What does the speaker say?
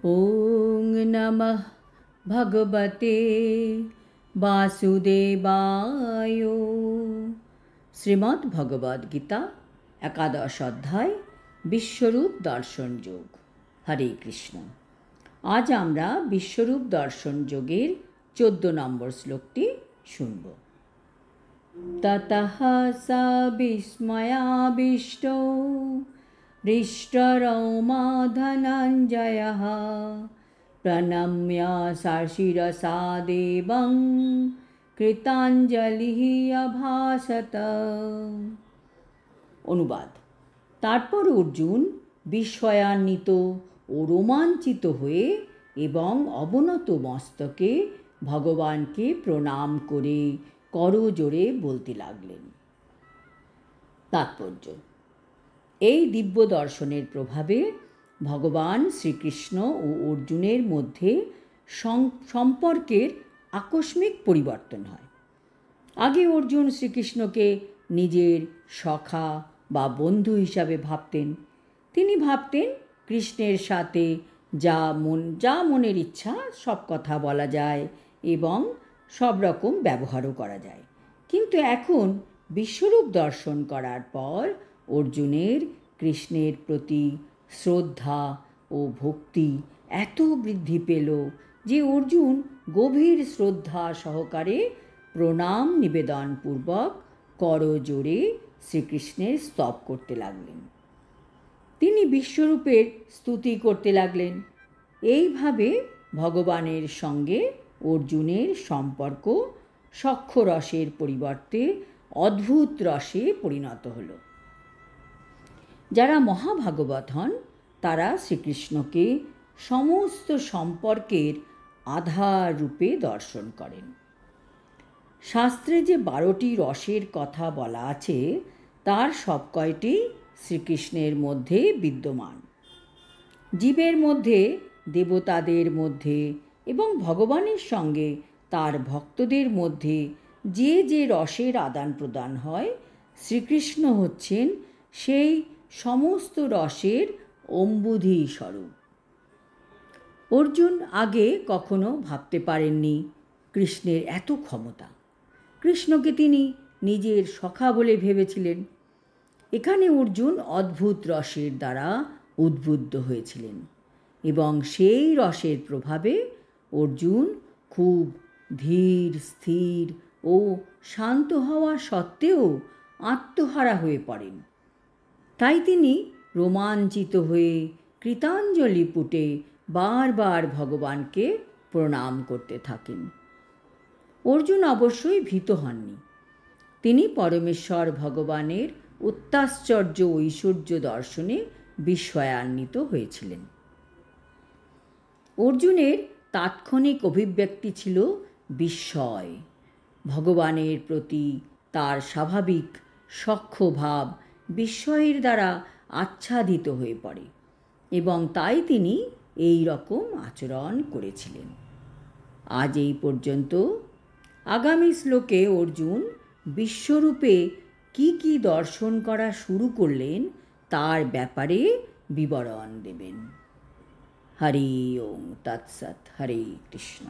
ওং নমঃ ভগবতে বাসুদেবায়। শ্রীমদ্ ভগবদ গীতা একাদশ অধ্যায় বিশ্বরূপ দর্শন যোগ। হরে কৃষ্ণ। আজ আমরা বিশ্বরূপ দর্শন যোগের 14 নম্বর শ্লোকটি শুনব। ততঃ স বিস্ময়াবিষ্টো হৃষ্টরৌমা ধনঞ্জয়ঃ প্রণম্য সশিরসা দেবং কৃতাঞ্জলিঃ অভাষত। অনুবাদ: তারপর অর্জুন বিস্ময়ান্বিত ও রোমাঞ্চিত হয়ে এবং অবনত মস্তকে ভগবানকে প্রণাম করে করজোড়ে বলতে লাগলেন। তাৎপর্য: এই দিব্য দর্শনের প্রভাবে ভগবান শ্রীকৃষ্ণ ও অর্জুনের মধ্যে সম্পর্কের আকস্মিক পরিবর্তন হয়। আগে অর্জুন শ্রীকৃষ্ণকে নিজের সখা বা বন্ধু হিসাবে ভাবতেন। তিনি ভাবতেন কৃষ্ণের সাথে যা মনের ইচ্ছা সব কথা বলা যায় এবং সব রকম ব্যবহারও করা যায়। কিন্তু এখন বিশ্বরূপ দর্শন করার পর অর্জুনের কৃষ্ণের প্রতি শ্রদ্ধা ও ভক্তি এত বৃদ্ধি পেল যে অর্জুন গভীর শ্রদ্ধা সহকারে প্রণাম নিবেদনপূর্বক করজোড়ে শ্রীকৃষ্ণের স্তব করতে লাগলেন। তিনি বিশ্বরূপের স্তুতি করতে লাগলেন। এইভাবে ভগবানের সঙ্গে অর্জুনের সম্পর্ক সখ্য রসের পরিবর্তে অদ্ভুত রসে পরিণত হল। যারা মহাভাগবত হন তারা শ্রীকৃষ্ণকে সমস্ত সম্পর্কের আধার রূপে দর্শন করেন। শাস্ত্রে যে 12টি রসের কথা বলা আছে তার সব কয়টি শ্রীকৃষ্ণের মধ্যে বিদ্যমান। জীবের মধ্যে, দেবতাদের মধ্যে এবং ভগবানের সঙ্গে তার ভক্তদের মধ্যে যে যে রসের আদান প্রদান হয়, শ্রীকৃষ্ণ হচ্ছেন সেই সমস্ত রসের অম্বুধি স্বরূপ। অর্জুন আগে কখনো ভাবতে পারেননি কৃষ্ণের এত ক্ষমতা। কৃষ্ণকে তিনি নিজের সখা বলে ভেবেছিলেন। এখানে অর্জুন অদ্ভুত রসের দ্বারা উদ্বুদ্ধ হয়েছিলেন এবং সেই রসের প্রভাবে অর্জুন খুব ধীর, স্থির ও শান্ত হওয়া সত্ত্বেও আত্মহারা হয়ে পড়েন। তাই তিনি রোমাঞ্চিত হয়ে কৃতাঞ্জলি পুটে বারবার ভগবানকে প্রণাম করতে থাকেন। অর্জুন অবশ্যই ভীত হননি। তিনি পরমেশ্বর ভগবানের অত্যাশ্চর্য ঐশ্বর্য দর্শনে বিস্ময়ান্বিত হয়েছিলেন। অর্জুনের তাৎক্ষণিক অভিব্যক্তি ছিল বিস্ময়। ভগবানের প্রতি তার স্বাভাবিক সখ্যভাব বিস্ময়ের দ্বারা আচ্ছাদিত হয়ে পড়ে এবং তাই তিনি এই রকম আচরণ করেছিলেন। আজ এই পর্যন্ত। আগামী শ্লোকে অর্জুন বিশ্বরূপে কি দর্শন করা শুরু করলেন তার ব্যাপারে বিবরণ দেবেন। হরি ওম তৎসৎ। হরে কৃষ্ণ।